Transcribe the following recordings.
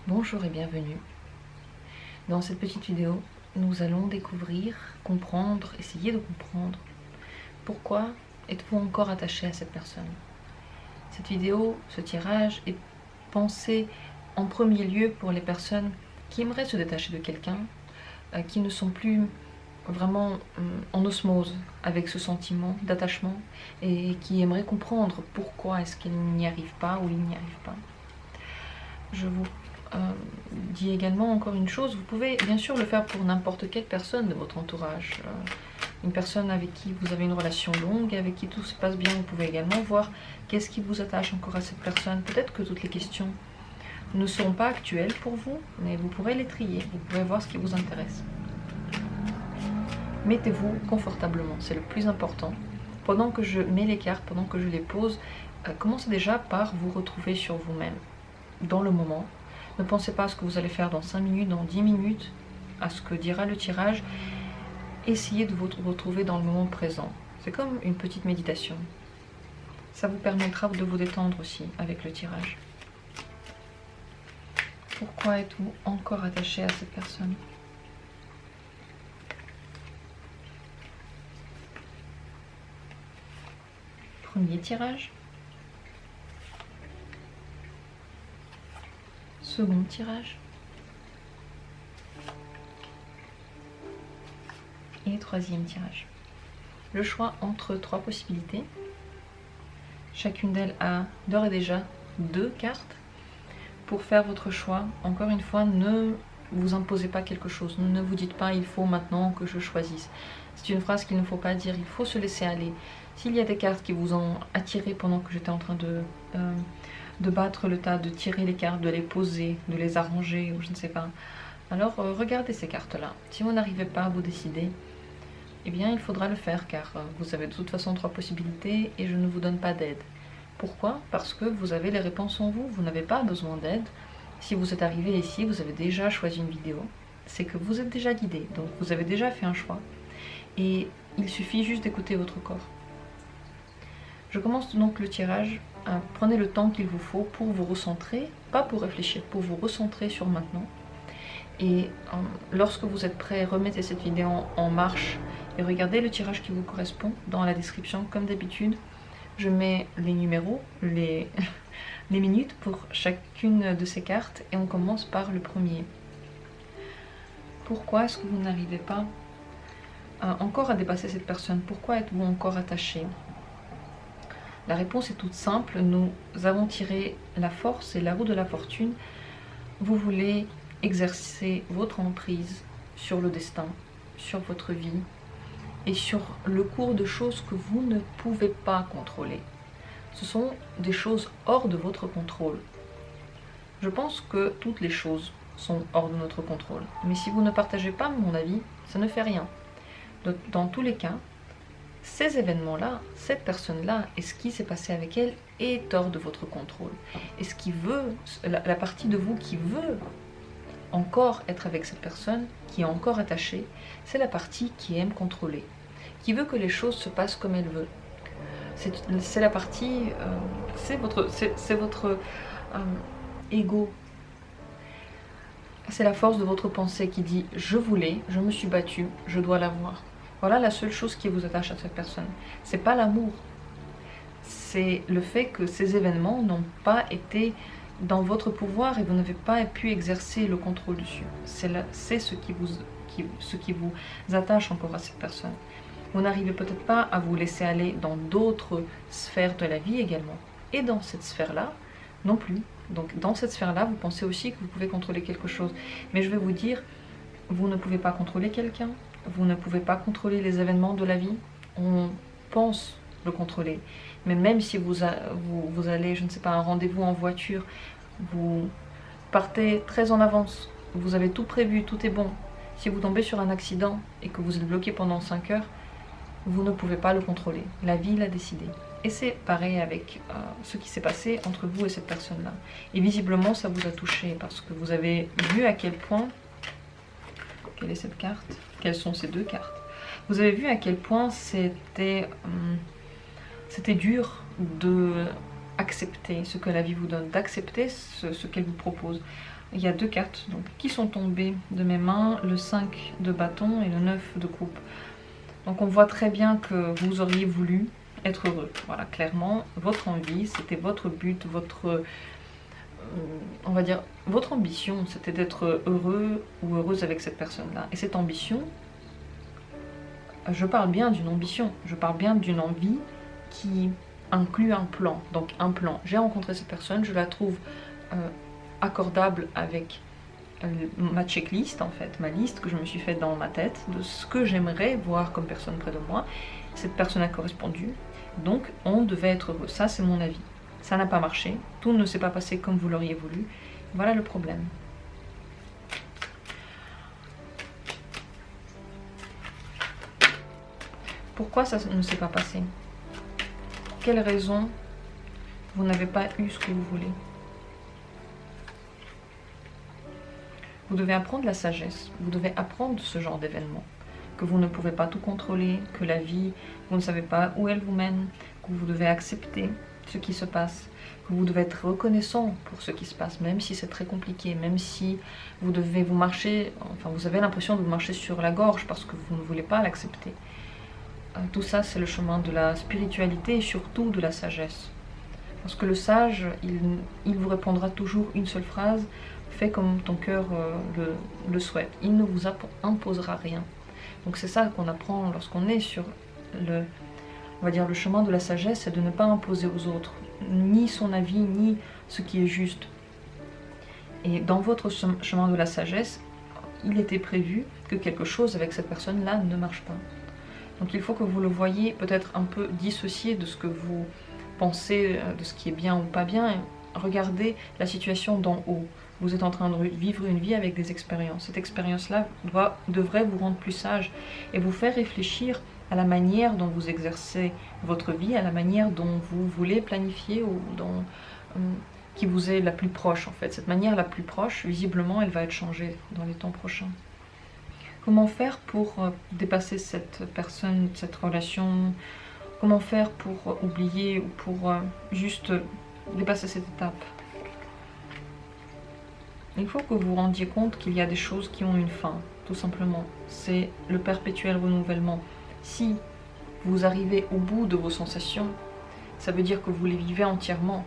Bonjour et bienvenue. Dans cette petite vidéo, nous allons découvrir, comprendre, essayer de comprendre pourquoi êtes-vous encore attaché à cette personne. Cette vidéo, ce tirage est pensé en premier lieu pour les personnes qui aimeraient se détacher de quelqu'un, qui ne sont plus vraiment en osmose avec ce sentiment d'attachement et qui aimeraient comprendre pourquoi est-ce qu'ils n'y arrivent pas ou ils n'y arrivent pas. Je vous dis également encore une chose, vous pouvez bien sûr le faire pour n'importe quelle personne de votre entourage. Une personne avec qui vous avez une relation longue, avec qui tout se passe bien, vous pouvez également voir qu'est-ce qui vous attache encore à cette personne. Peut-être que toutes les questions ne seront pas actuelles pour vous, mais vous pourrez les trier, vous pourrez voir ce qui vous intéresse. Mettez-vous confortablement, c'est le plus important. Pendant que je mets les cartes, pendant que je les pose, commencez déjà par vous retrouver sur vous-même, dans le moment. Ne pensez pas à ce que vous allez faire dans 5 minutes, dans 10 minutes, à ce que dira le tirage. Essayez de vous retrouver dans le moment présent. C'est comme une petite méditation. Ça vous permettra de vous détendre aussi avec le tirage. Pourquoi êtes-vous encore attaché à cette personne ? Premier tirage. Second tirage. Et troisième tirage. Le choix entre 3 possibilités. Chacune d'elles a d'ores et déjà 2 cartes. Pour faire votre choix, encore une fois, ne vous imposez pas quelque chose. Ne vous dites pas « il faut maintenant que je choisisse ». C'est une phrase qu'il ne faut pas dire, il faut se laisser aller. S'il y a des cartes qui vous ont attiré pendant que j'étais en train de battre le tas, de tirer les cartes, de les poser, de les arranger, ou je ne sais pas. Alors regardez ces cartes-là. Si vous n'arrivez pas à vous décider, eh bien il faudra le faire car vous avez de toute façon 3 possibilités et je ne vous donne pas d'aide. Pourquoi? Parce que vous avez les réponses en vous, vous n'avez pas besoin d'aide. Si vous êtes arrivé ici, vous avez déjà choisi une vidéo, c'est que vous êtes déjà guidé, donc vous avez déjà fait un choix. Et il suffit juste d'écouter votre corps. Je commence donc le tirage. Prenez le temps qu'il vous faut pour vous recentrer, pas pour réfléchir, pour vous recentrer sur maintenant. Et lorsque vous êtes prêt, remettez cette vidéo en marche et regardez le tirage qui vous correspond dans la description. Comme d'habitude, je mets les numéros, les minutes pour chacune de ces cartes et on commence par le premier. Pourquoi est-ce que vous n'arrivez pas encore à dépasser cette personne? Pourquoi êtes-vous encore attaché? La réponse est toute simple, nous avons tiré la force et la roue de la fortune. Vous voulez exercer votre emprise sur le destin, sur votre vie et sur le cours de choses que vous ne pouvez pas contrôler. Ce sont des choses hors de votre contrôle. Je pense que toutes les choses sont hors de notre contrôle. Mais si vous ne partagez pas mon avis, ça ne fait rien. Dans tous les cas, ces événements-là, cette personne-là, et ce qui s'est passé avec elle est hors de votre contrôle. Et ce qui veut, la partie de vous qui veut encore être avec cette personne, qui est encore attachée, c'est la partie qui aime contrôler, qui veut que les choses se passent comme elle veut. C'est la partie, c'est votre ego. C'est la force de votre pensée qui dit « je voulais, je me suis battue, je dois l'avoir ». Voilà la seule chose qui vous attache à cette personne. C'est pas l'amour. C'est le fait que ces événements n'ont pas été dans votre pouvoir et vous n'avez pas pu exercer le contrôle dessus. C'est ce qui vous attache encore à cette personne. Vous n'arrivez peut-être pas à vous laisser aller dans d'autres sphères de la vie également. Et dans cette sphère-là, non plus. Donc dans cette sphère-là, vous pensez aussi que vous pouvez contrôler quelque chose. Mais je vais vous dire, vous ne pouvez pas contrôler quelqu'un. Vous ne pouvez pas contrôler les événements de la vie. On pense le contrôler. Mais même si vous allez, je ne sais pas, à un rendez-vous en voiture, vous partez très en avance, vous avez tout prévu, tout est bon. Si vous tombez sur un accident et que vous êtes bloqué pendant 5 heures, vous ne pouvez pas le contrôler. La vie l'a décidé. Et c'est pareil avec ce qui s'est passé entre vous et cette personne-là. Et visiblement, ça vous a touché parce que vous avez vu à quel point... Quelle est cette carte? Quelles sont ces 2 cartes? Vous avez vu à quel point c'était dur de accepter ce que la vie vous donne, d'accepter ce qu'elle vous propose. il y a 2 cartes donc, qui sont tombées de mes mains, le 5 de bâton et le 9 de coupe. Donc on voit très bien que vous auriez voulu être heureux. Voilà, clairement, votre envie, c'était votre but, votre, on va dire, votre ambition, c'était d'être heureux ou heureuse avec cette personne-là. Et cette ambition, je parle bien d'une ambition, je parle bien d'une envie qui inclut un plan. Donc un plan, j'ai rencontré cette personne, je la trouve accordable avec ma checklist en fait, ma liste que je me suis faite dans ma tête de ce que j'aimerais voir comme personne près de moi. Cette personne a correspondu, donc on devait être heureux. Ça c'est mon avis. Ça n'a pas marché, tout ne s'est pas passé comme vous l'auriez voulu. Voilà le problème. Pourquoi ça ne s'est pas passé? Quelle raison vous n'avez pas eu ce que vous voulez? Vous devez apprendre la sagesse, vous devez apprendre ce genre d'événement, que vous ne pouvez pas tout contrôler, que la vie, vous ne savez pas où elle vous mène, que vous devez accepter ce qui se passe, que vous devez être reconnaissant pour ce qui se passe, même si c'est très compliqué, même si vous devez vous marcher, enfin vous avez l'impression de vous marcher sur la gorge parce que vous ne voulez pas l'accepter. Tout ça c'est le chemin de la spiritualité et surtout de la sagesse. Parce que le sage, il vous répondra toujours une seule phrase: fais comme ton cœur le souhaite. Il ne vous imposera rien. Donc c'est ça qu'on apprend lorsqu'on est sur on va dire le chemin de la sagesse, c'est de ne pas imposer aux autres ni son avis, ni ce qui est juste. Et dans votre chemin de la sagesse, il était prévu que quelque chose avec cette personne-là ne marche pas. Donc il faut que vous le voyez peut-être un peu dissocié de ce que vous pensez, de ce qui est bien ou pas bien. Regardez la situation d'en haut. Vous êtes en train de vivre une vie avec des expériences. Cette expérience-là devrait vous rendre plus sage et vous faire réfléchir à la manière dont vous exercez votre vie, à la manière dont vous voulez planifier ou qui vous est la plus proche en fait. Cette manière la plus proche, visiblement, elle va être changée dans les temps prochains. Comment faire pour dépasser cette personne, cette relation? Comment faire pour oublier ou pour juste dépasser cette étape? Il faut que vous vous rendiez compte qu'il y a des choses qui ont une fin, tout simplement. C'est le perpétuel renouvellement. Si vous arrivez au bout de vos sensations, ça veut dire que vous les vivez entièrement.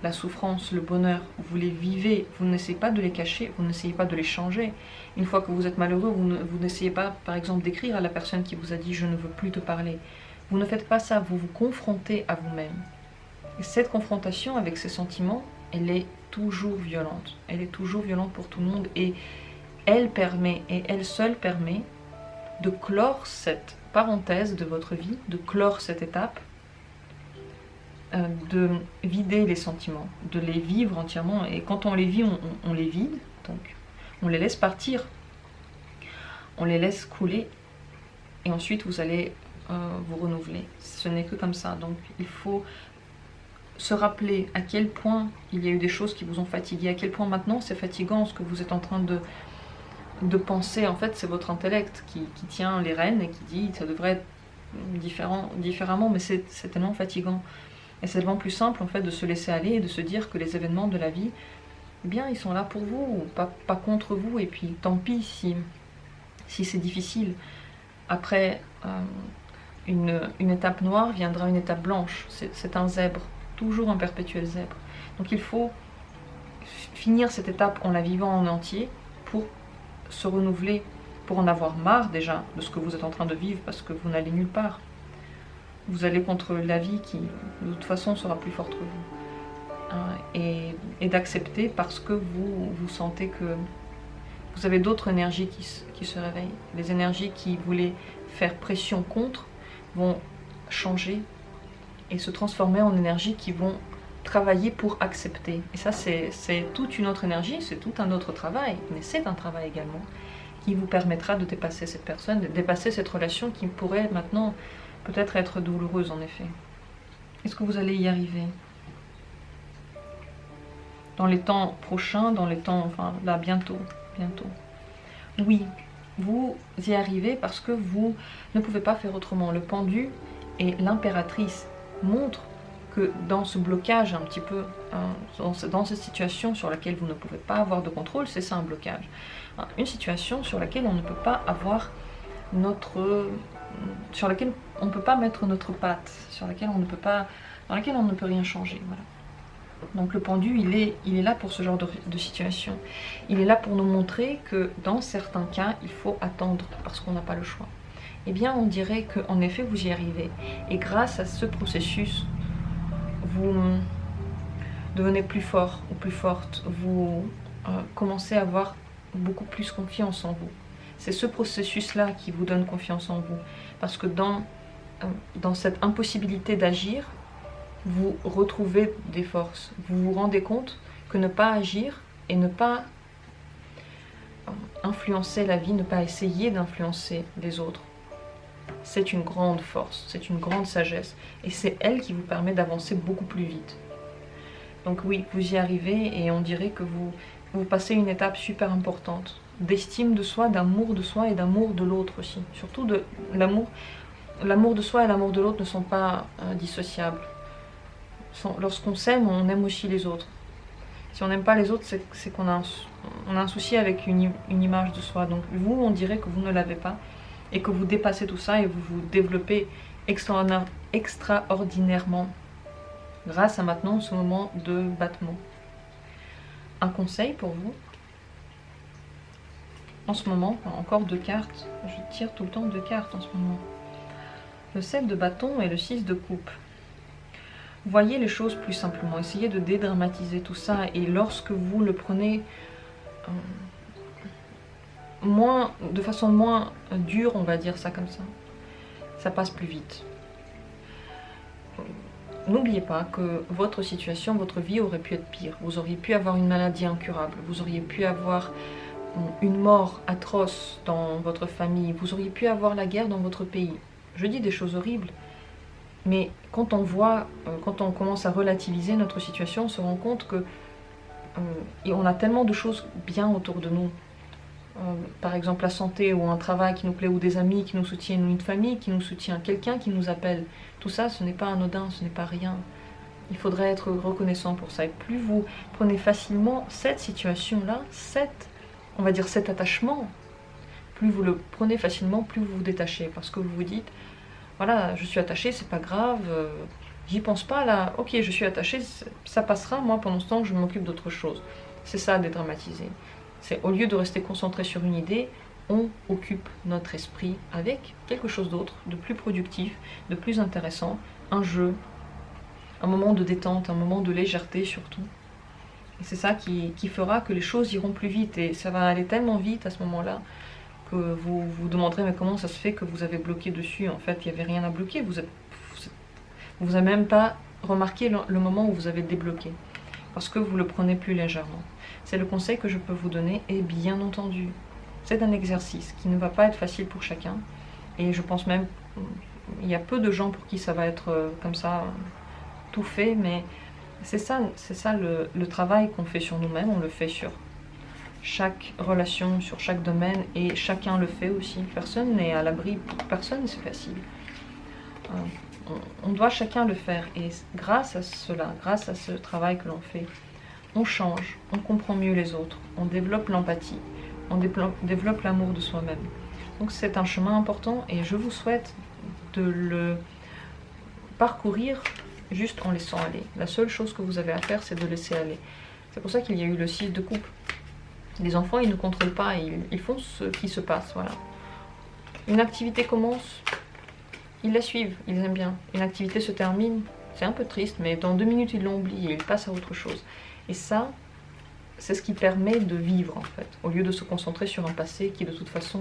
La souffrance, le bonheur, vous les vivez, vous n'essayez pas de les cacher, vous n'essayez pas de les changer. Une fois que vous êtes malheureux, vous n'essayez pas, par exemple, d'écrire à la personne qui vous a dit « je ne veux plus te parler ». Vous ne faites pas ça, vous vous confrontez à vous-même. Et cette confrontation avec ces sentiments, elle est toujours violente. Elle est toujours violente pour tout le monde et elle permet, et elle seule permet, de clore cette parenthèse de votre vie, de clore cette étape, de vider les sentiments, de les vivre entièrement. Et quand on les vit, on les vide, donc on les laisse partir, on les laisse couler, et ensuite vous allez vous renouveler. Ce n'est que comme ça. Donc il faut se rappeler à quel point il y a eu des choses qui vous ont fatigué, à quel point maintenant c'est fatigant ce que vous êtes en train de penser. En fait, c'est votre intellect qui tient les rênes et qui dit ça devrait être différemment, mais c'est tellement fatigant. Et c'est tellement plus simple en fait de se laisser aller et de se dire que les événements de la vie, eh bien, ils sont là pour vous, pas contre vous, et puis tant pis si c'est difficile. Après une étape noire viendra une étape blanche, c'est un zèbre, toujours un perpétuel zèbre. Donc il faut finir cette étape en la vivant en entier pour se renouveler, pour en avoir marre déjà de ce que vous êtes en train de vivre, parce que vous n'allez nulle part. Vous allez contre la vie qui de toute façon sera plus forte que vous. Et d'accepter parce que vous sentez que vous avez d'autres énergies qui se réveillent. Les énergies qui voulaient faire pression contre vont changer et se transformer en énergies qui vont travailler pour accepter. Et ça, c'est toute une autre énergie, c'est tout un autre travail, mais c'est un travail également qui vous permettra de dépasser cette personne, de dépasser cette relation qui pourrait maintenant peut-être être douloureuse en effet. Est-ce que vous allez y arriver? Dans les temps prochains, dans les temps, enfin là, bientôt. Oui, vous y arrivez parce que vous ne pouvez pas faire autrement. Le pendu et l'impératrice montrent que dans ce blocage un petit peu, dans cette situation sur laquelle vous ne pouvez pas avoir de contrôle, c'est ça un blocage. Une situation sur laquelle on ne peut pas avoir sur laquelle on ne peut pas mettre notre patte, dans laquelle on ne peut rien changer. Voilà. Donc le pendu, il est là pour ce genre de situation. Il est là pour nous montrer que dans certains cas, il faut attendre parce qu'on n'a pas le choix. Eh bien, on dirait qu'en effet, vous y arrivez. Et grâce à ce processus, vous devenez plus fort ou plus forte. Vous commencez à avoir beaucoup plus confiance en vous. C'est ce processus-là qui vous donne confiance en vous. Parce que dans cette impossibilité d'agir, vous retrouvez des forces. Vous vous rendez compte que ne pas agir et ne pas influencer la vie, ne pas essayer d'influencer les autres, c'est une grande force, c'est une grande sagesse. Et c'est elle qui vous permet d'avancer beaucoup plus vite. Donc oui, vous y arrivez et on dirait que vous passez une étape super importante d'estime de soi, d'amour de soi et d'amour de l'autre aussi. Surtout de l'amour. L'amour de soi et l'amour de l'autre ne sont pas dissociables. Lorsqu'on s'aime, on aime aussi les autres. Si on n'aime pas les autres, c'est qu'on a un souci avec une image de soi. Donc vous, on dirait que vous ne l'avez pas et que vous dépassez tout ça et vous vous développez extraordinairement grâce à maintenant ce moment de battement. Un conseil pour vous, en ce moment, encore 2 cartes, je tire tout le temps 2 cartes en ce moment. Le 7 de bâton et le 6 de coupe. Voyez les choses plus simplement, essayez de dédramatiser tout ça et lorsque vous le prenez de façon moins dure, on va dire ça comme ça passe plus vite. N'oubliez pas que votre situation, votre vie aurait pu être pire. Vous auriez pu avoir une maladie incurable, vous auriez pu avoir une mort atroce dans votre famille, vous auriez pu avoir la guerre dans votre pays. Je dis des choses horribles. Mais quand on commence à relativiser notre situation, on se rend compte que on a tellement de choses bien autour de nous. Par exemple la santé ou un travail qui nous plaît ou des amis qui nous soutiennent ou une famille qui nous soutient, quelqu'un qui nous appelle. Tout ça, ce n'est pas anodin, ce n'est pas rien. Il faudrait être reconnaissant pour ça. Et plus vous prenez facilement cette situation-là, on va dire cet attachement, plus vous le prenez facilement, plus vous vous détachez. Parce que vous vous dites, voilà, je suis attachée, c'est pas grave, j'y pense pas là, ok, je suis attachée, ça passera, moi pendant ce temps je m'occupe d'autre chose. C'est ça, dédramatiser. C'est au lieu de rester concentré sur une idée, on occupe notre esprit avec quelque chose d'autre, de plus productif, de plus intéressant, un jeu, un moment de détente, un moment de légèreté surtout. Et c'est ça qui fera que les choses iront plus vite, et ça va aller tellement vite à ce moment-là, que vous vous demanderez mais comment ça se fait que vous avez bloqué dessus. En fait, il n'y avait rien à bloquer, vous n'avez même pas remarqué le moment où vous avez débloqué, parce que vous le prenez plus légèrement. C'est le conseil que je peux vous donner, et bien entendu, c'est un exercice qui ne va pas être facile pour chacun, et je pense même, il y a peu de gens pour qui ça va être comme ça, tout fait, mais c'est ça le travail qu'on fait sur nous-mêmes, on le fait sur chaque relation, sur chaque domaine, et chacun le fait aussi. Personne n'est à l'abri, pour personne c'est facile. On doit chacun le faire, et grâce à cela, grâce à ce travail que l'on fait, on change, on comprend mieux les autres, on développe l'empathie, on développe l'amour de soi-même. Donc c'est un chemin important, et je vous souhaite de le parcourir juste en laissant aller. La seule chose que vous avez à faire, c'est de laisser aller. C'est pour ça qu'il y a eu le 6 de coupe. Les enfants, ils ne contrôlent pas, ils font ce qui se passe, voilà. Une activité commence, ils la suivent, ils aiment bien. Une activité se termine, c'est un peu triste, mais dans 2 minutes, ils l'ont oublié, ils passent à autre chose. Et ça, c'est ce qui permet de vivre, en fait, au lieu de se concentrer sur un passé qui, de toute façon,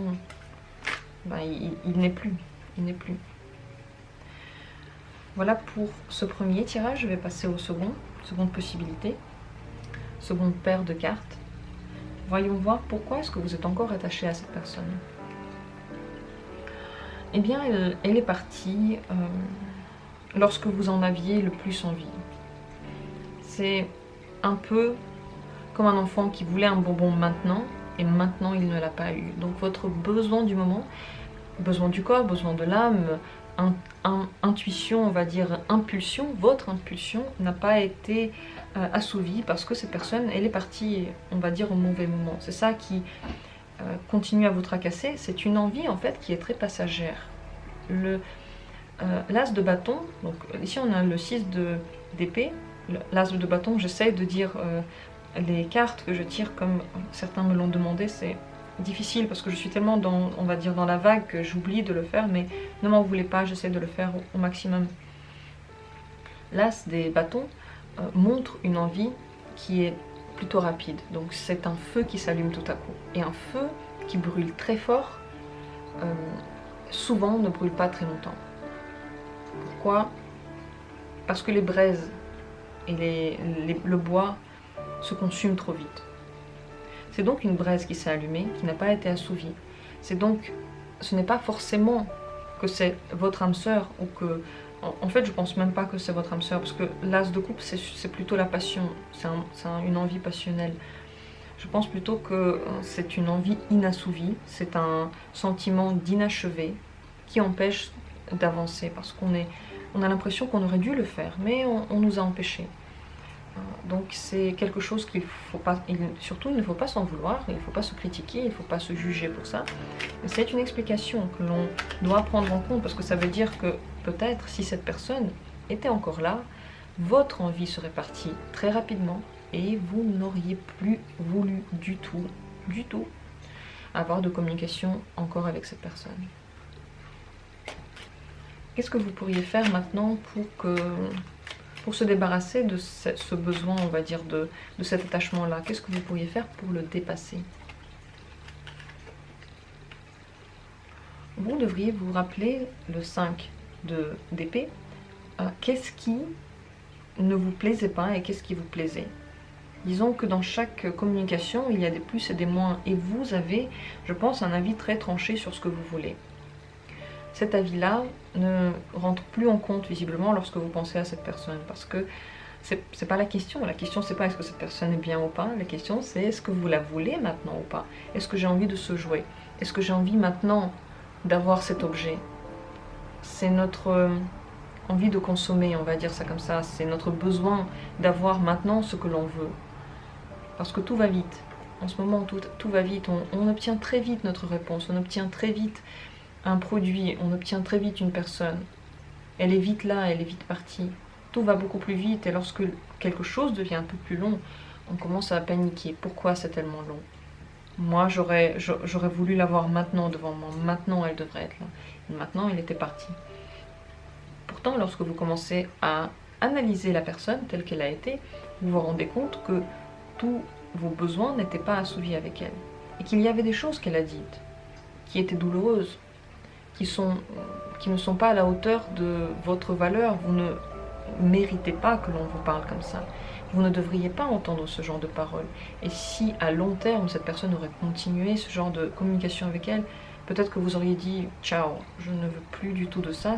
ben, il n'est plus. Il n'est plus. Voilà pour ce premier tirage. Je vais passer au seconde possibilité, seconde paire de cartes. Voyons voir pourquoi est-ce que vous êtes encore attaché à cette personne. Eh bien, elle est partie lorsque vous en aviez le plus envie. C'est un peu comme un enfant qui voulait un bonbon maintenant, et maintenant il ne l'a pas eu. Donc votre besoin du moment, besoin du corps, besoin de l'âme, intuition, on va dire impulsion, votre impulsion n'a pas été assouvie parce que cette personne, elle est partie, on va dire, au mauvais moment. C'est ça qui continue à vous tracasser. C'est une envie en fait qui est très passagère. L'as de bâton, donc ici on a le 6 d'épée. L'as de bâton, j'essaie de dire les cartes que je tire comme certains me l'ont demandé, c'est difficile parce que je suis tellement dans, on va dire, dans la vague que j'oublie de le faire, mais ne m'en voulez pas, j'essaie de le faire au maximum. L'as des bâtons montre une envie qui est plutôt rapide, donc c'est un feu qui s'allume tout à coup, et un feu qui brûle très fort, souvent ne brûle pas très longtemps. Pourquoi? Parce que les braises et le bois se consument trop vite. C'est donc une braise qui s'est allumée, qui n'a pas été assouvie. C'est donc, ce n'est pas forcément que c'est votre âme sœur ou que... En fait, je pense même pas que c'est votre âme sœur, parce que l'as de coupe, c'est plutôt la passion, c'est une envie passionnelle. Je pense plutôt que c'est une envie inassouvie, c'est un sentiment d'inachevé qui empêche d'avancer, parce on a l'impression qu'on aurait dû le faire, mais on nous a empêchés. Donc c'est quelque chose qu'il faut pas, surtout il ne faut pas s'en vouloir, il ne faut pas se critiquer, il ne faut pas se juger pour ça. C'est une explication que l'on doit prendre en compte, parce que ça veut dire que peut-être si cette personne était encore là, votre envie serait partie très rapidement et vous n'auriez plus voulu du tout avoir de communication encore avec cette personne. Qu'est-ce que vous pourriez faire maintenant pour se débarrasser de ce besoin, on va dire, de cet attachement-là? Qu'est-ce que vous pourriez faire pour le dépasser? Vous devriez vous rappeler le 5 d'épée. Qu'est-ce qui ne vous plaisait pas et qu'est-ce qui vous plaisait? Disons que dans chaque communication, il y a des plus et des moins. Et vous avez, je pense, un avis très tranché sur ce que vous voulez. Cet avis-là ne rentre plus en compte visiblement lorsque vous pensez à cette personne, parce que c'est pas la question. La question c'est pas est-ce que cette personne est bien ou pas, la question c'est est-ce que vous la voulez maintenant ou pas? Est-ce que j'ai envie de se jouer? Est-ce que j'ai envie maintenant d'avoir cet objet? C'est notre envie de consommer, on va dire ça comme ça, c'est notre besoin d'avoir maintenant ce que l'on veut. Parce que tout va vite. En ce moment, tout va vite, on obtient très vite notre réponse, on obtient très vite un produit, on obtient très vite une personne. Elle est vite là, elle est vite partie. Tout va beaucoup plus vite et lorsque quelque chose devient un peu plus long, on commence à paniquer. Pourquoi c'est tellement long? Moi, j'aurais voulu l'avoir maintenant devant moi. Maintenant, elle devrait être là. Et maintenant, elle était partie. Pourtant, lorsque vous commencez à analyser la personne telle qu'elle a été, vous vous rendez compte que tous vos besoins n'étaient pas assouvis avec elle. Et qu'il y avait des choses qu'elle a dites qui étaient douloureuses, qui ne sont pas à la hauteur de votre valeur. Vous ne méritez pas que l'on vous parle comme ça. Vous ne devriez pas entendre ce genre de paroles. Et si à long terme cette personne aurait continué ce genre de communication avec elle, peut-être que vous auriez dit ciao, je ne veux plus du tout de ça,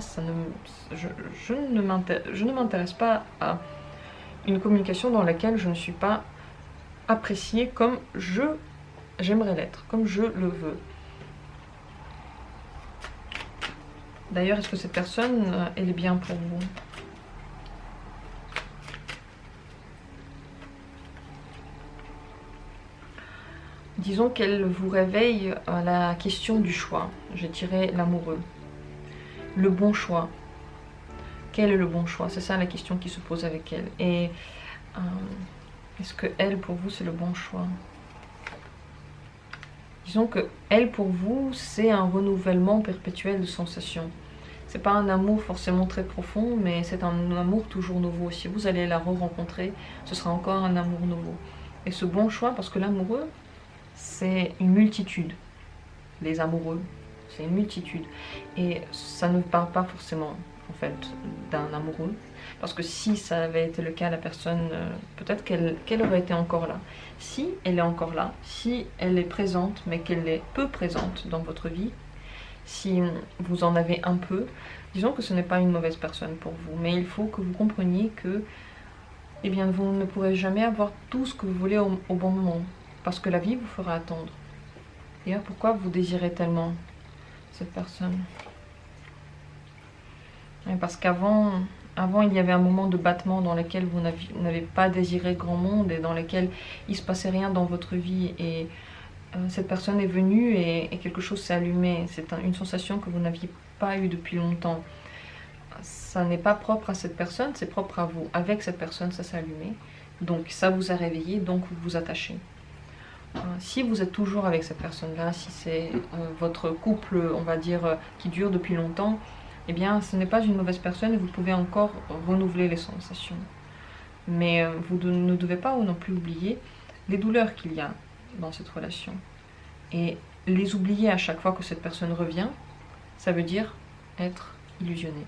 je ne m'intéresse pas à une communication dans laquelle je ne suis pas appréciée comme j'aimerais l'être, comme je le veux. D'ailleurs, est-ce que cette personne, elle est bien pour vous? Disons qu'elle vous réveille à la question du choix. Je dirais l'amoureux. Le bon choix. Quel est le bon choix? C'est ça la question qui se pose avec elle. Et est-ce que elle, pour vous, c'est le bon choix? Disons que elle, pour vous, c'est un renouvellement perpétuel de sensations. C'est pas un amour forcément très profond, mais c'est un amour toujours nouveau. Si vous allez la re-rencontrer, ce sera encore un amour nouveau. Et ce bon choix, parce que l'amoureux, c'est une multitude. Les amoureux, c'est une multitude. Et ça ne parle pas forcément, en fait, d'un amoureux. Parce que si ça avait été le cas, la personne, peut-être qu'elle aurait été encore là. Si elle est encore là, si elle est présente, mais qu'elle est peu présente dans votre vie, si vous en avez un peu, disons que ce n'est pas une mauvaise personne pour vous. Mais il faut que vous compreniez que eh bien, vous ne pourrez jamais avoir tout ce que vous voulez au bon moment. Parce que la vie vous fera attendre. D'ailleurs, pourquoi vous désirez tellement cette personne? Parce qu'avant, il y avait un moment de battement dans lequel vous n'avez pas désiré grand monde et dans lequel il se passait rien dans votre vie. Et cette personne est venue et quelque chose s'est allumé. C'est une sensation que vous n'aviez pas eue depuis longtemps. Ça n'est pas propre à cette personne, c'est propre à vous. Avec cette personne, ça s'est allumé. Donc ça vous a réveillé, donc vous vous attachez. Si vous êtes toujours avec cette personne-là, si c'est votre couple, on va dire, qui dure depuis longtemps, eh bien, ce n'est pas une mauvaise personne et vous pouvez encore renouveler les sensations. Mais vous ne devez pas non plus oublier les douleurs qu'il y a dans cette relation. Et les oublier à chaque fois que cette personne revient, ça veut dire être illusionné.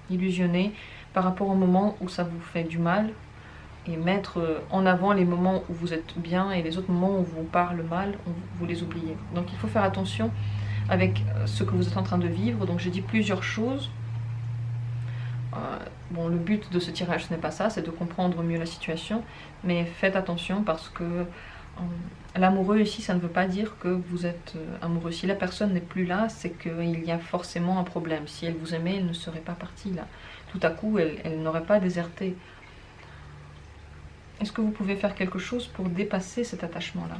Illusionné par rapport au moment où ça vous fait du mal et mettre en avant les moments où vous êtes bien et les autres moments où on vous parle mal, vous les oubliez. Donc il faut faire attention avec ce que vous êtes en train de vivre. Donc j'ai dit plusieurs choses. Bon, le but de ce tirage, ce n'est pas ça, c'est de comprendre mieux la situation, mais faites attention parce que l'amoureux ici, ça ne veut pas dire que vous êtes amoureux. Si la personne n'est plus là, c'est qu'il y a forcément un problème. Si elle vous aimait, elle ne serait pas partie là. Tout à coup, elle n'aurait pas déserté. Est-ce que vous pouvez faire quelque chose pour dépasser cet attachement-là?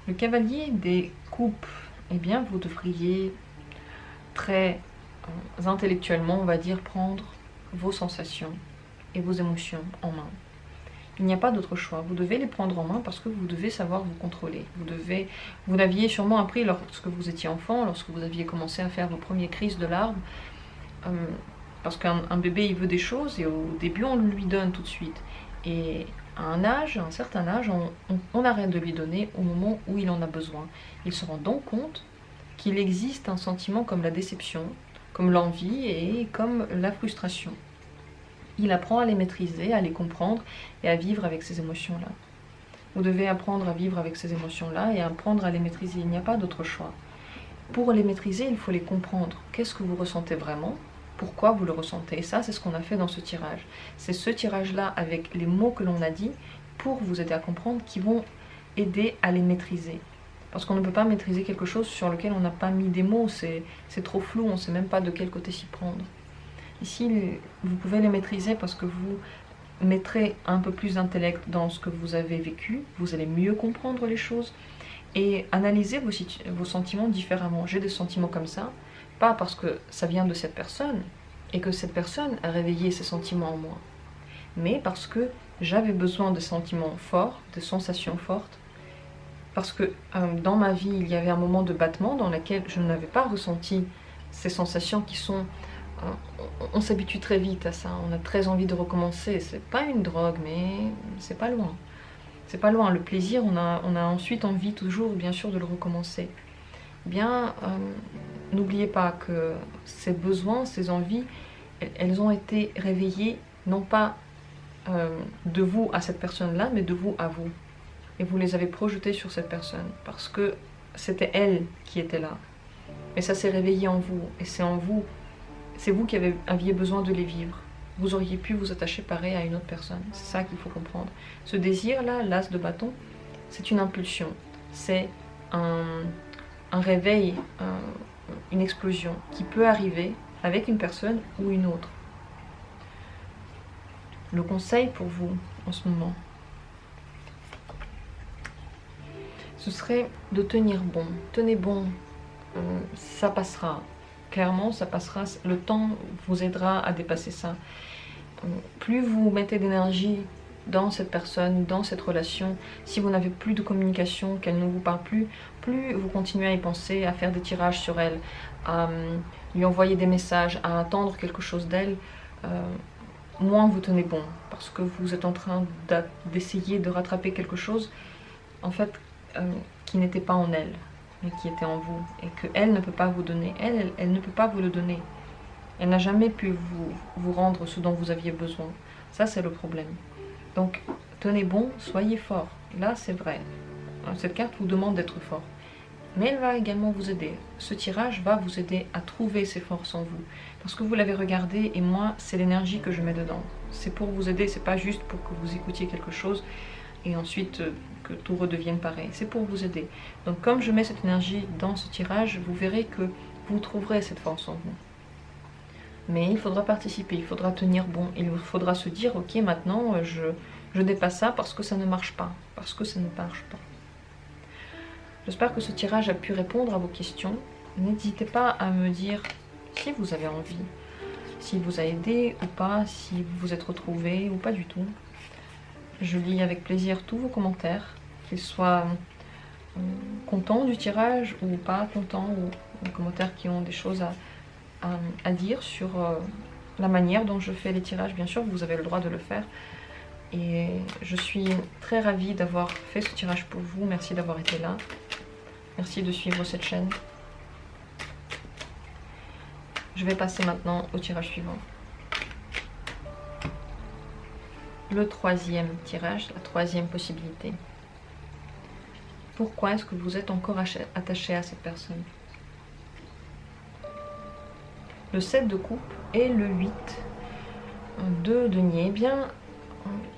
Le cavalier des coupes, eh bien, vous devriez très intellectuellement, on va dire, prendre vos sensations et vos émotions en main. Il n'y a pas d'autre choix. Vous devez les prendre en main parce que vous devez savoir vous contrôler. Vous l'aviez sûrement appris lorsque vous étiez enfant, lorsque vous aviez commencé à faire vos premières crises de larmes. Parce qu'un bébé, il veut des choses et au début, on lui donne tout de suite. Et à un certain âge, on arrête de lui donner au moment où il en a besoin. Il se rend donc compte qu'il existe un sentiment comme la déception, comme l'envie et comme la frustration. Il apprend à les maîtriser, à les comprendre et à vivre avec ces émotions-là. Vous devez apprendre à vivre avec ces émotions-là et apprendre à les maîtriser. Il n'y a pas d'autre choix. Pour les maîtriser, il faut les comprendre. Qu'est-ce que vous ressentez vraiment? Pourquoi vous le ressentez? Et ça, c'est ce qu'on a fait dans ce tirage. C'est ce tirage-là, avec les mots que l'on a dit, pour vous aider à comprendre, qui vont aider à les maîtriser. Parce qu'on ne peut pas maîtriser quelque chose sur lequel on n'a pas mis des mots, c'est trop flou, on ne sait même pas de quel côté s'y prendre. Ici, vous pouvez les maîtriser parce que vous mettrez un peu plus d'intellect dans ce que vous avez vécu, vous allez mieux comprendre les choses et analyser vos sentiments différemment. J'ai des sentiments comme ça, pas parce que ça vient de cette personne et que cette personne a réveillé ces sentiments en moi, mais parce que j'avais besoin de sentiments forts, de sensations fortes, parce que dans ma vie, il y avait un moment de battement dans lequel je n'avais pas ressenti ces sensations qui sont... on s'habitue très vite à ça, on a très envie de recommencer. C'est pas une drogue, mais c'est pas loin. C'est pas loin. Le plaisir, on a ensuite envie toujours, bien sûr, de le recommencer. Bien, n'oubliez pas que ces besoins, ces envies, elles ont été réveillées, non pas de vous à cette personne-là, mais de vous à vous. Et vous les avez projetées sur cette personne, parce que c'était elle qui était là. Mais ça s'est réveillé en vous, et c'est en vous. C'est vous qui aviez besoin de les vivre. Vous auriez pu vous attacher pareil à une autre personne. C'est ça qu'il faut comprendre. Ce désir-là, l'as de bâton, c'est une impulsion. C'est un réveil, une explosion qui peut arriver avec une personne ou une autre. Le conseil pour vous en ce moment, ce serait de tenir bon. Tenez bon, ça passera. Clairement, ça passera, le temps vous aidera à dépasser ça. Plus vous mettez d'énergie dans cette personne, dans cette relation, si vous n'avez plus de communication, qu'elle ne vous parle plus, plus vous continuez à y penser, à faire des tirages sur elle, à lui envoyer des messages, à attendre quelque chose d'elle, moins vous tenez bon, parce que vous êtes en train d'essayer de rattraper quelque chose, en fait, qui n'était pas en elle, mais qui était en vous, et qu'elle ne peut pas vous donner. Elle ne peut pas vous le donner. Elle n'a jamais pu vous rendre ce dont vous aviez besoin. Ça, c'est le problème. Donc, tenez bon, soyez fort. Là, c'est vrai. Cette carte vous demande d'être fort. Mais elle va également vous aider. Ce tirage va vous aider à trouver ces forces en vous. Parce que vous l'avez regardé, et moi, c'est l'énergie que je mets dedans. C'est pour vous aider, c'est pas juste pour que vous écoutiez quelque chose et ensuite que tout redevienne pareil. C'est pour vous aider. Donc comme je mets cette énergie dans ce tirage, vous verrez que vous trouverez cette force en vous. Mais il faudra participer, il faudra tenir bon, il faudra se dire, ok, maintenant je dépasse ça parce que ça ne marche pas, parce que ça ne marche pas. J'espère que ce tirage a pu répondre à vos questions. N'hésitez pas à me dire si vous avez envie, s'il vous a aidé ou pas, si vous vous êtes retrouvés ou pas du tout. Je lis avec plaisir tous vos commentaires, qu'ils soient contents du tirage ou pas contents, ou des commentaires qui ont des choses à dire sur la manière dont je fais les tirages. Bien sûr, vous avez le droit de le faire. Et je suis très ravie d'avoir fait ce tirage pour vous. Merci d'avoir été là. Merci de suivre cette chaîne. Je vais passer maintenant au tirage suivant. Le troisième tirage, la troisième possibilité. Pourquoi est-ce que vous êtes encore attaché à cette personne? Le 7 de coupe et le 8 de denier. Eh bien,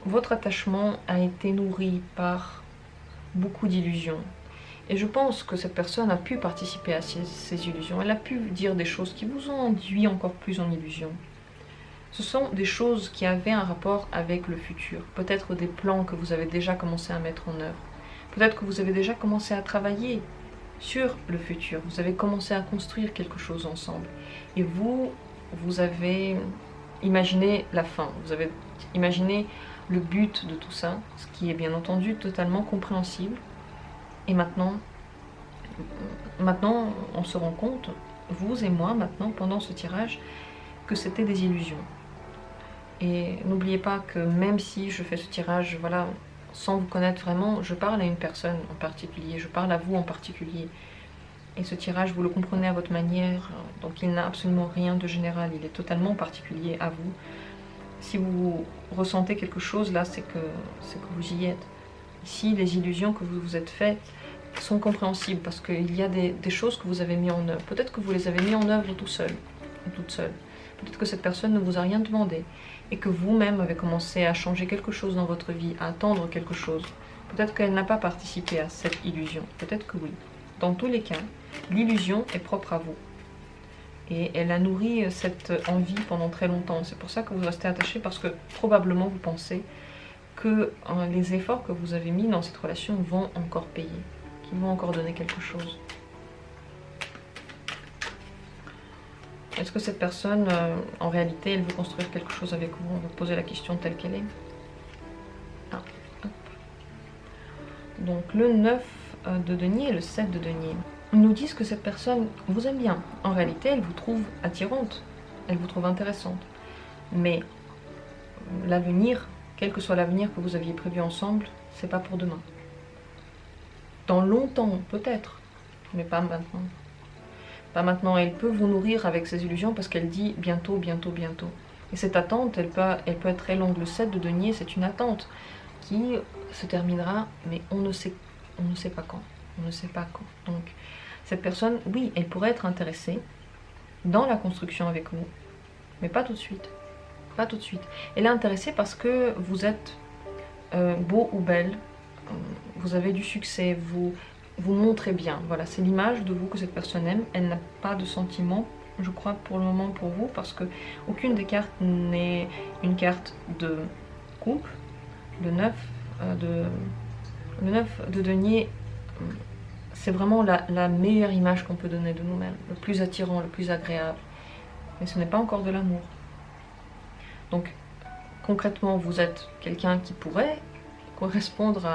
votre attachement a été nourri par beaucoup d'illusions. Et je pense que cette personne a pu participer à ces illusions. Elle a pu dire des choses qui vous ont induit encore plus en illusion. Ce sont des choses qui avaient un rapport avec le futur. Peut-être des plans que vous avez déjà commencé à mettre en œuvre. Peut-être que vous avez déjà commencé à travailler sur le futur. Vous avez commencé à construire quelque chose ensemble. Et vous avez imaginé la fin. Vous avez imaginé le but de tout ça, ce qui est bien entendu totalement compréhensible. Et maintenant, on se rend compte, vous et moi, maintenant, pendant ce tirage, que c'était des illusions. Et n'oubliez pas que même si je fais ce tirage, voilà, sans vous connaître vraiment, je parle à une personne en particulier, je parle à vous en particulier. Et ce tirage, vous le comprenez à votre manière, donc il n'a absolument rien de général, il est totalement particulier à vous. Si vous ressentez quelque chose, là, c'est que vous y êtes. Ici, les illusions que vous vous êtes faites sont compréhensibles parce qu'il y a des choses que vous avez mis en œuvre. Peut-être que vous les avez mis en œuvre tout seul, ou toute seule. Peut-être que cette personne ne vous a rien demandé et que vous-même avez commencé à changer quelque chose dans votre vie, à attendre quelque chose. Peut-être qu'elle n'a pas participé à cette illusion. Peut-être que oui. Dans tous les cas, l'illusion est propre à vous. Et elle a nourri cette envie pendant très longtemps. C'est pour ça que vous restez attaché, parce que probablement vous pensez que les efforts que vous avez mis dans cette relation vont encore payer, qu'ils vont encore donner quelque chose. Est-ce que cette personne, en réalité, elle veut construire quelque chose avec vous? On va poser la question telle qu'elle est. Ah, hop. Donc le 9 de denier et le 7 de denier nous disent que cette personne vous aime bien. En réalité, elle vous trouve attirante, elle vous trouve intéressante. Mais l'avenir, quel que soit l'avenir que vous aviez prévu ensemble, c'est pas pour demain. Dans longtemps, peut-être, mais pas maintenant. Pas maintenant. Elle peut vous nourrir avec ses illusions parce qu'elle dit bientôt, bientôt, bientôt. Et cette attente, elle peut être très longue. Le 7 de denier, c'est une attente qui se terminera, mais on ne sait pas quand. On ne sait pas quand. Donc, cette personne, oui, elle pourrait être intéressée dans la construction avec vous, mais pas tout de suite. Pas tout de suite. Elle est intéressée parce que vous êtes beau ou belle, vous avez du succès, vous montrez bien. Voilà, c'est l'image de vous que cette personne aime. Elle n'a pas de sentiment, je crois, pour le moment pour vous, parce que aucune des cartes n'est une carte de coupe. Le 9 de denier, c'est vraiment la meilleure image qu'on peut donner de nous-mêmes, le plus attirant, le plus agréable. Mais ce n'est pas encore de l'amour. Donc, concrètement, vous êtes quelqu'un qui pourrait correspondre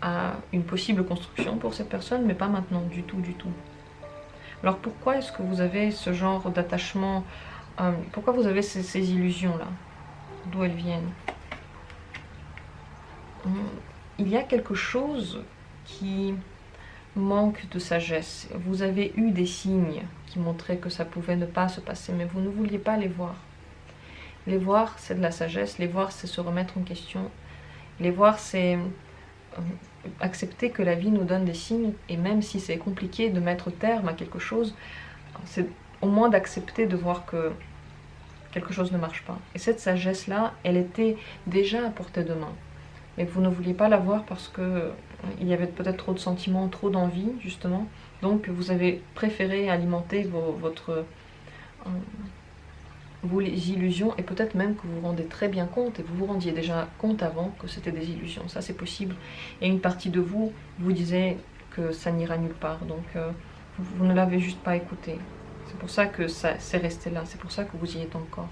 à une possible construction pour cette personne, mais pas maintenant, du tout, du tout. Alors, pourquoi est-ce que vous avez ce genre d'attachement? Pourquoi vous avez ces illusions-là? D'où elles viennent? Il y a quelque chose qui manque de sagesse. Vous avez eu des signes qui montraient que ça pouvait ne pas se passer, mais vous ne vouliez pas les voir. Les voir, c'est de la sagesse. Les voir, c'est se remettre en question. Les voir, c'est accepter que la vie nous donne des signes. Et même si c'est compliqué de mettre terme à quelque chose, c'est au moins d'accepter de voir que quelque chose ne marche pas. Et cette sagesse-là, elle était déjà à portée de main. Mais vous ne vouliez pas la voir parce que il y avait peut-être trop de sentiments, trop d'envie, justement. Donc vous avez préféré alimenter vos illusions, et peut-être même que vous vous rendez très bien compte, et vous vous rendiez déjà compte avant que c'était des illusions. Ça c'est possible. Et une partie de vous vous disait que ça n'ira nulle part. Donc vous ne l'avez juste pas écouté. C'est pour ça que ça c'est resté là. C'est pour ça que vous y êtes encore.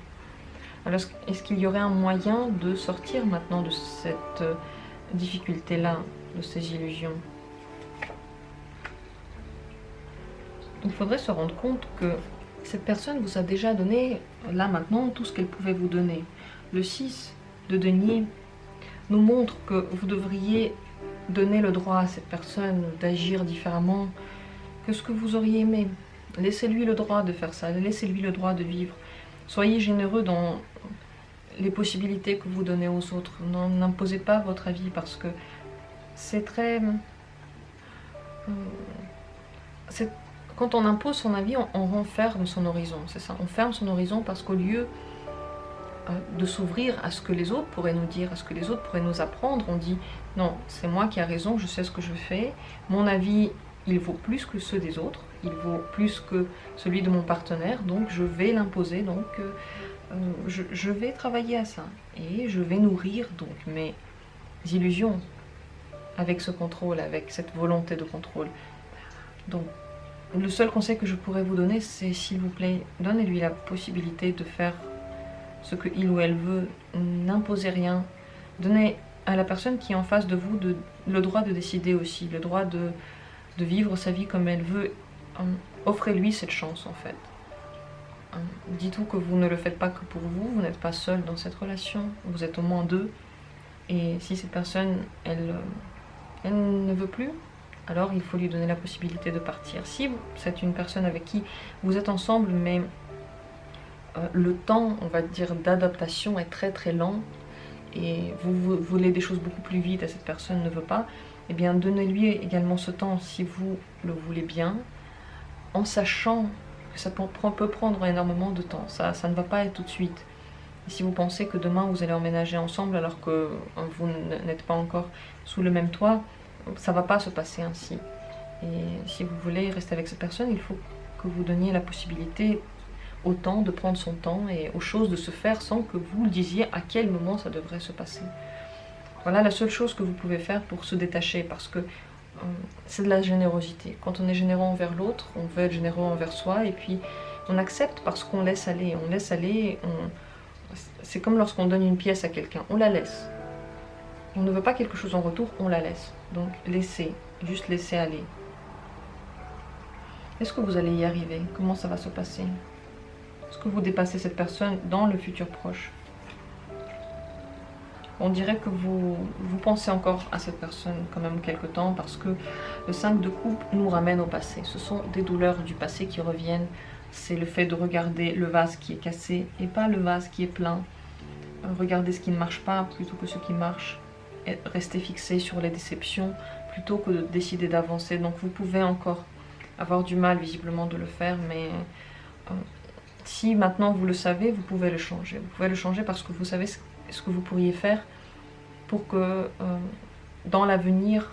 Alors est-ce qu'il y aurait un moyen de sortir maintenant de cette difficulté-là, de ces illusions? Il faudrait se rendre compte que cette personne vous a déjà donné, là maintenant, tout ce qu'elle pouvait vous donner. Le 6 de denier nous montre que vous devriez donner le droit à cette personne d'agir différemment que ce que vous auriez aimé. Laissez-lui le droit de faire ça, laissez-lui le droit de vivre. Soyez généreux dans les possibilités que vous donnez aux autres. N'imposez pas votre avis, parce que c'est très... Quand on impose son avis, on renferme son horizon, c'est ça. On ferme son horizon parce qu'au lieu de s'ouvrir à ce que les autres pourraient nous dire, à ce que les autres pourraient nous apprendre, on dit non, c'est moi qui ai raison, je sais ce que je fais, mon avis, il vaut plus que ceux des autres, il vaut plus que celui de mon partenaire, donc je vais l'imposer, donc je vais travailler à ça, et je vais nourrir donc mes illusions avec ce contrôle, avec cette volonté de contrôle. Donc le seul conseil que je pourrais vous donner, c'est s'il vous plaît, donnez-lui la possibilité de faire ce qu'il ou elle veut, n'imposez rien, donnez à la personne qui est en face de vous le droit de décider aussi, le droit de vivre sa vie comme elle veut. Offrez-lui cette chance en fait. Dites-vous que vous ne le faites pas que pour vous, vous n'êtes pas seul dans cette relation, vous êtes au moins deux, et si cette personne, elle ne veut plus, alors il faut lui donner la possibilité de partir. Si c'est une personne avec qui vous êtes ensemble, mais le temps, on va dire, d'adaptation est très très lent, et vous voulez des choses beaucoup plus vite et cette personne ne veut pas, eh bien donnez-lui également ce temps si vous le voulez bien, en sachant que ça peut prendre énormément de temps. Ça ne va pas être tout de suite. Et si vous pensez que demain vous allez emménager ensemble alors que vous n'êtes pas encore sous le même toit, ça ne va pas se passer ainsi. Et si vous voulez rester avec cette personne, il faut que vous donniez la possibilité au temps de prendre son temps et aux choses de se faire sans que vous le disiez à quel moment ça devrait se passer. Voilà la seule chose que vous pouvez faire pour se détacher, parce que c'est de la générosité. Quand on est généreux envers l'autre, on veut être généreux envers soi, et puis on accepte parce qu'on laisse aller. On laisse aller, c'est comme lorsqu'on donne une pièce à quelqu'un, on la laisse. On ne veut pas quelque chose en retour, on la laisse. Donc laissez, juste laissez aller. Est-ce que vous allez y arriver? Comment ça va se passer? Est-ce que vous dépassez cette personne dans le futur proche? On dirait que vous pensez encore à cette personne quand même quelque temps, parce que le 5 de coupe nous ramène au passé. Ce sont des douleurs du passé qui reviennent. C'est le fait de regarder le vase qui est cassé et pas le vase qui est plein. Regardez ce qui ne marche pas plutôt que ce qui marche. Et rester fixé sur les déceptions plutôt que de décider d'avancer. Donc vous pouvez encore avoir du mal visiblement de le faire, mais si maintenant vous le savez, vous pouvez le changer. Vous pouvez le changer parce que vous savez ce que vous pourriez faire pour que dans l'avenir,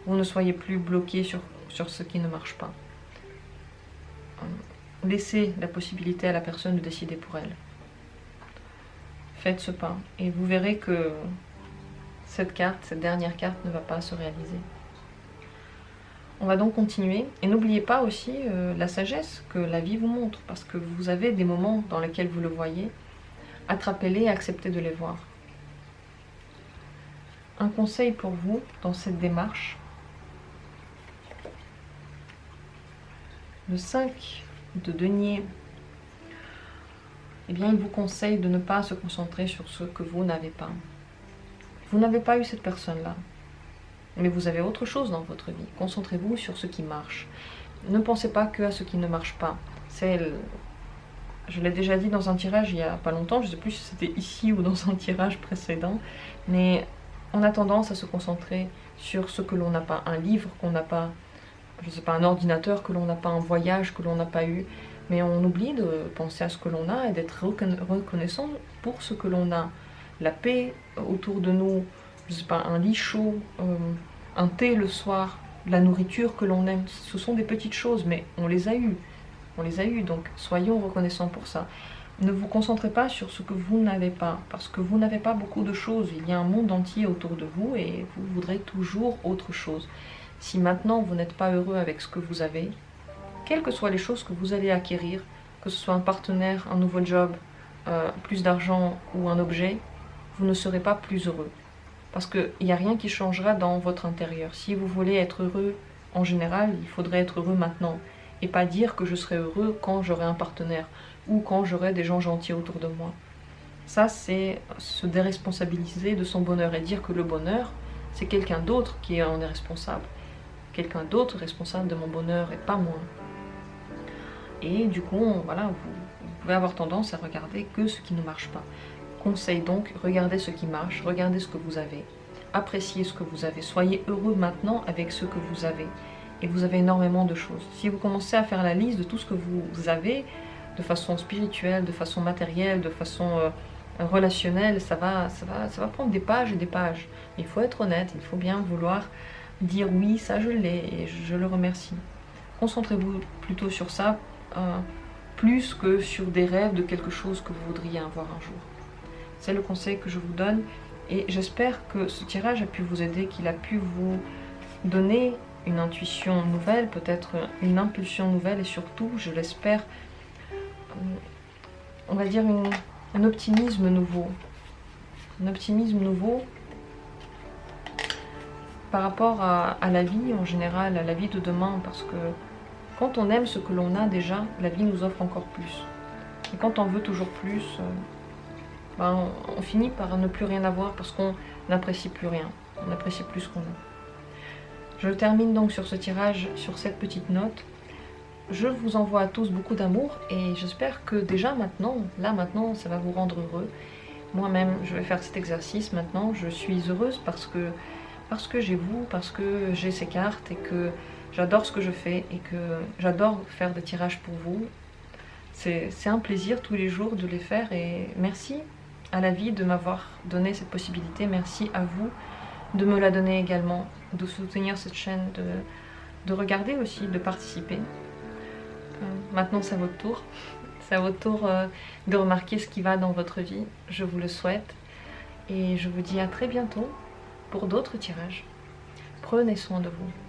vous ne soyez plus bloqué sur ce qui ne marche pas. Laissez la possibilité à la personne de décider pour elle. Faites ce pas et vous verrez que cette dernière carte ne va pas se réaliser. On va donc continuer. Et n'oubliez pas aussi la sagesse que la vie vous montre, parce que vous avez des moments dans lesquels vous le voyez. Attrapez-les et acceptez de les voir. Un conseil pour vous dans cette démarche. Le 5 de denier, eh bien, il vous conseille de ne pas se concentrer sur ce que vous n'avez pas. Vous n'avez pas eu cette personne-là, mais vous avez autre chose dans votre vie. Concentrez-vous sur ce qui marche. Ne pensez pas que à ce qui ne marche pas. Je l'ai déjà dit dans un tirage il n'y a pas longtemps, je ne sais plus si c'était ici ou dans un tirage précédent, mais on a tendance à se concentrer sur ce que l'on n'a pas. Un livre qu'on n'a pas, je ne sais pas, un ordinateur que l'on n'a pas, un voyage que l'on n'a pas eu, mais on oublie de penser à ce que l'on a et d'être reconnaissant pour ce que l'on a. La paix autour de nous, je sais pas, un lit chaud, un thé le soir, la nourriture que l'on aime. Ce sont des petites choses, mais on les a eues. On les a eues, donc soyons reconnaissants pour ça. Ne vous concentrez pas sur ce que vous n'avez pas, parce que vous n'avez pas beaucoup de choses. Il y a un monde entier autour de vous et vous voudrez toujours autre chose. Si maintenant vous n'êtes pas heureux avec ce que vous avez, quelles que soient les choses que vous allez acquérir, que ce soit un partenaire, un nouveau job, plus d'argent ou un objet, vous ne serez pas plus heureux. Parce qu'il n'y a rien qui changera dans votre intérieur. Si vous voulez être heureux en général, il faudrait être heureux maintenant. Et pas dire que je serai heureux quand j'aurai un partenaire ou quand j'aurai des gens gentils autour de moi. Ça, c'est se déresponsabiliser de son bonheur et dire que le bonheur, c'est quelqu'un d'autre qui en est responsable. Quelqu'un d'autre responsable de mon bonheur et pas moi. Et du coup, voilà, vous pouvez avoir tendance à regarder que ce qui ne marche pas. Conseil donc, regardez ce qui marche, regardez ce que vous avez. Appréciez ce que vous avez. Soyez heureux maintenant avec ce que vous avez. Et vous avez énormément de choses. Si vous commencez à faire la liste de tout ce que vous avez, de façon spirituelle, de façon matérielle, de façon relationnelle, ça va prendre des pages et des pages. Il faut être honnête, il faut bien vouloir dire oui, ça je l'ai et je le remercie. Concentrez-vous plutôt sur ça, plus que sur des rêves de quelque chose que vous voudriez avoir un jour. C'est le conseil que je vous donne et j'espère que ce tirage a pu vous aider, qu'il a pu vous donner une intuition nouvelle, peut-être une impulsion nouvelle et surtout, je l'espère, on va dire un optimisme nouveau. Un optimisme nouveau par rapport à la vie en général, à la vie de demain, parce que quand on aime ce que l'on a déjà, la vie nous offre encore plus. Et quand on veut toujours plus, on finit par ne plus rien avoir parce qu'on n'apprécie plus rien, on n'apprécie plus ce qu'on a. Je termine donc sur ce tirage, sur cette petite note. Je vous envoie à tous beaucoup d'amour et j'espère que déjà maintenant, ça va vous rendre heureux. Moi-même, je vais faire cet exercice maintenant. Je suis heureuse parce que j'ai vous, parce que j'ai ces cartes et que j'adore ce que je fais et que j'adore faire des tirages pour vous. C'est un plaisir tous les jours de les faire et merci à la vie de m'avoir donné cette possibilité. Merci à vous de me la donner également, de soutenir cette chaîne, de regarder aussi, de participer. Maintenant c'est à votre tour. C'est à votre tour de remarquer ce qui va dans votre vie. Je vous le souhaite. Et je vous dis à très bientôt pour d'autres tirages. Prenez soin de vous.